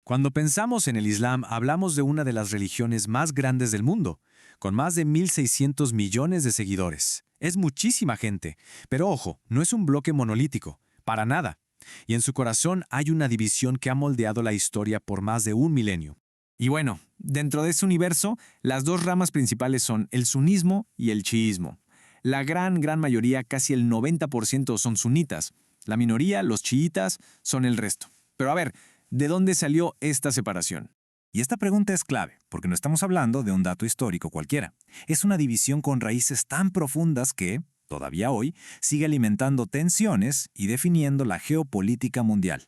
Cuando pensamos en el Islam, hablamos de una de las religiones más grandes del mundo, con más de 1.600 millones de seguidores. Es muchísima gente, pero ojo, no es un bloque monolítico, para nada. Y en su corazón hay una división que ha moldeado la historia por más de un milenio. Y bueno, dentro de ese universo, las dos ramas principales son el sunismo y el chiismo. La gran mayoría, casi el 90% son sunitas. La minoría, los chiitas, son el resto. Pero a ver, ¿de dónde salió esta separación? Y esta pregunta es clave, porque no estamos hablando de un dato histórico cualquiera. Es una división con raíces tan profundas que, todavía hoy, sigue alimentando tensiones y definiendo la geopolítica mundial.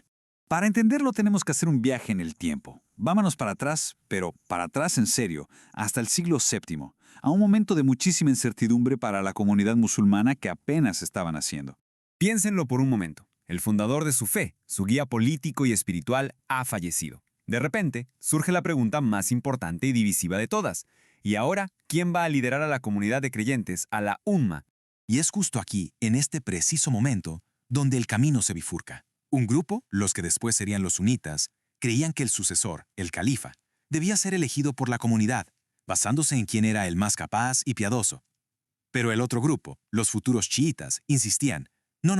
Para entenderlo tenemos que hacer un viaje en el tiempo. Vámonos para atrás, pero para atrás en serio, hasta el siglo VII, a un momento de muchísima incertidumbre para la comunidad musulmana que apenas estaban haciendo. Piénsenlo por un momento. El fundador de su fe, su guía político y espiritual, ha fallecido. De repente, surge la pregunta más importante y divisiva de todas. ¿Y ahora quién va a liderar a la comunidad de creyentes, a la Umma? Y es justo aquí, en este preciso momento, donde el camino se bifurca. Un grupo, los que después serían los sunitas, creían que el sucesor, el califa, debía ser elegido por la comunidad, basándose en quién era el más capaz y piadoso. Pero el otro grupo, los futuros chiitas, insistían, no,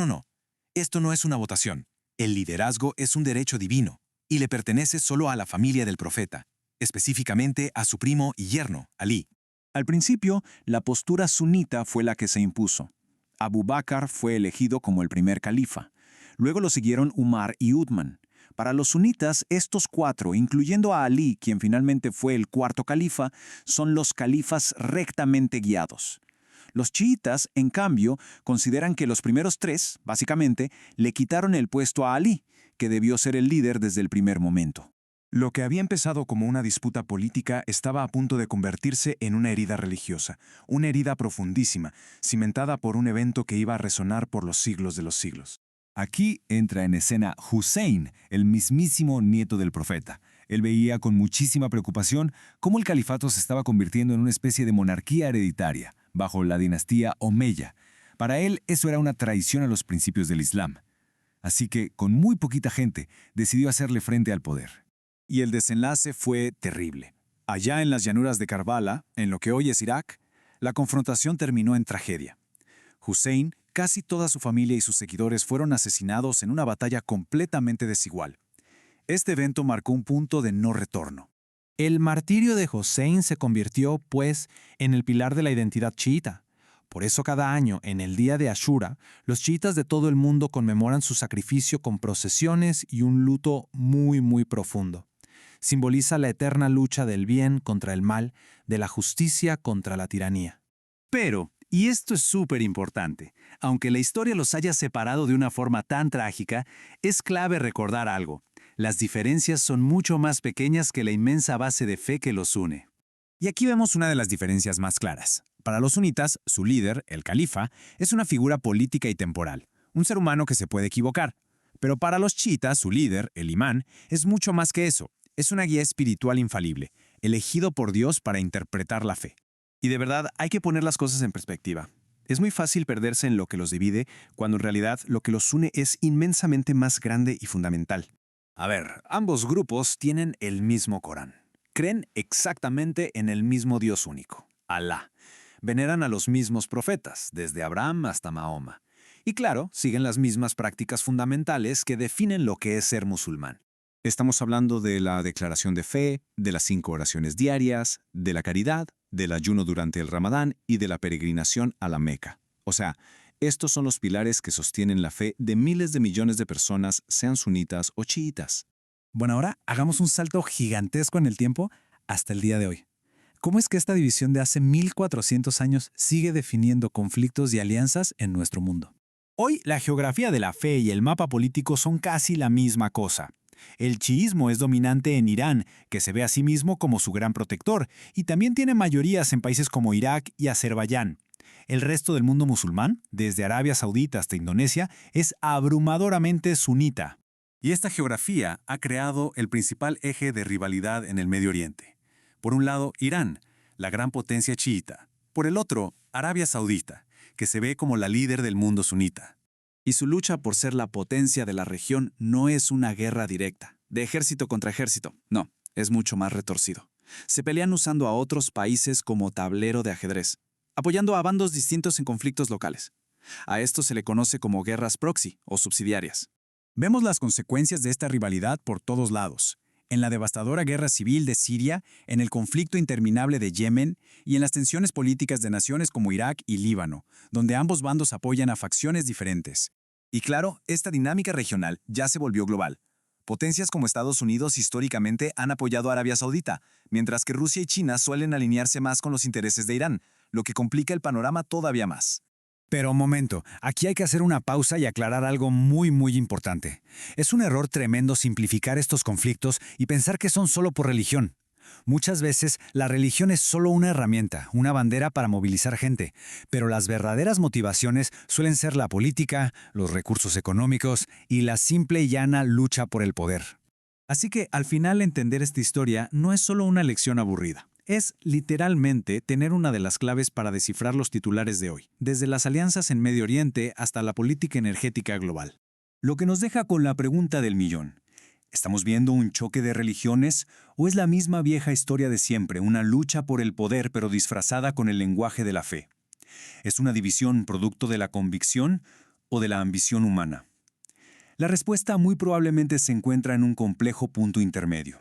esto no es una votación. El liderazgo es un derecho divino y le pertenece solo a la familia del profeta, específicamente a su primo y yerno, Alí. Al principio, la postura sunita fue la que se impuso. Abu Bakr fue elegido como el primer califa. Luego lo siguieron Umar y Uthman. Para los sunitas, estos cuatro, incluyendo a Alí, quien finalmente fue el cuarto califa, son los califas rectamente guiados. Los chiitas, en cambio, consideran que los primeros tres, básicamente, le quitaron el puesto a Alí, que debió ser el líder desde el primer momento. Lo que había empezado como una disputa política estaba a punto de convertirse en una herida religiosa, una herida profundísima, cimentada por un evento que iba a resonar por los siglos de los siglos. Aquí entra en escena Hussein, el mismísimo nieto del profeta. Él veía con muchísima preocupación cómo el califato se estaba convirtiendo en una especie de monarquía hereditaria, bajo la dinastía Omeya. Para él eso era una traición a los principios del Islam. Así que, con muy poquita gente, decidió hacerle frente al poder. Y el desenlace fue terrible. Allá en las llanuras de Karbala, en lo que hoy es Irak, la confrontación terminó en tragedia. Hussein, casi toda su familia y sus seguidores fueron asesinados en una batalla completamente desigual. Este evento marcó un punto de no retorno. El martirio de Hussein se convirtió, pues, en el pilar de la identidad chiita. Por eso cada año, en el día de Ashura, los chiitas de todo el mundo conmemoran su sacrificio con procesiones y un luto muy profundo. Simboliza la eterna lucha del bien contra el mal, de la justicia contra la tiranía. Pero, y esto es súper importante, aunque la historia los haya separado de una forma tan trágica, es clave recordar algo. Las diferencias son mucho más pequeñas que la inmensa base de fe que los une. Y aquí vemos una de las diferencias más claras. Para los sunitas, su líder, el califa, es una figura política y temporal, un ser humano que se puede equivocar. Pero para los chiitas, su líder, el imán, es mucho más que eso. Es una guía espiritual infalible, elegido por Dios para interpretar la fe. Y de verdad hay que poner las cosas en perspectiva. Es muy fácil perderse en lo que los divide, cuando en realidad lo que los une es inmensamente más grande y fundamental. A ver, ambos grupos tienen el mismo Corán. Creen exactamente en el mismo Dios único, Alá. Veneran a los mismos profetas, desde Abraham hasta Mahoma. Y claro, siguen las mismas prácticas fundamentales que definen lo que es ser musulmán. Estamos hablando de la declaración de fe, de las 5 oraciones diarias, de la caridad, del ayuno durante el Ramadán y de la peregrinación a la Meca. O sea, estos son los pilares que sostienen la fe de miles de millones de personas, sean sunitas o chiitas. Bueno, ahora hagamos un salto gigantesco en el tiempo hasta el día de hoy. ¿Cómo es que esta división de hace 1400 años sigue definiendo conflictos y alianzas en nuestro mundo? Hoy la geografía de la fe y el mapa político son casi la misma cosa. El chiismo es dominante en Irán, que se ve a sí mismo como su gran protector, y también tiene mayorías en países como Irak y Azerbaiyán. El resto del mundo musulmán, desde Arabia Saudita hasta Indonesia, es abrumadoramente sunita. Y esta geografía ha creado el principal eje de rivalidad en el Medio Oriente. Por un lado, Irán, la gran potencia chiita. Por el otro, Arabia Saudita, que se ve como la líder del mundo sunita. Y su lucha por ser la potencia de la región no es una guerra directa, de ejército contra ejército. No, es mucho más retorcido. Se pelean usando a otros países como tablero de ajedrez, apoyando a bandos distintos en conflictos locales. A esto se le conoce como guerras proxy o subsidiarias. Vemos las consecuencias de esta rivalidad por todos lados. En la devastadora guerra civil de Siria, en el conflicto interminable de Yemen y en las tensiones políticas de naciones como Irak y Líbano, donde ambos bandos apoyan a facciones diferentes. Y claro, esta dinámica regional ya se volvió global. Potencias como Estados Unidos históricamente han apoyado a Arabia Saudita, mientras que Rusia y China suelen alinearse más con los intereses de Irán, lo que complica el panorama todavía más. Pero un momento, aquí hay que hacer una pausa y aclarar algo muy importante. Es un error tremendo simplificar estos conflictos y pensar que son solo por religión. Muchas veces la religión es solo una herramienta, una bandera para movilizar gente, pero las verdaderas motivaciones suelen ser la política, los recursos económicos y la simple y llana lucha por el poder. Así que al final entender esta historia no es solo una lección aburrida. Es literalmente tener una de las claves para descifrar los titulares de hoy, desde las alianzas en Medio Oriente hasta la política energética global. Lo que nos deja con la pregunta del millón. ¿Estamos viendo un choque de religiones o es la misma vieja historia de siempre, una lucha por el poder pero disfrazada con el lenguaje de la fe? ¿Es una división producto de la convicción o de la ambición humana? La respuesta muy probablemente se encuentra en un complejo punto intermedio.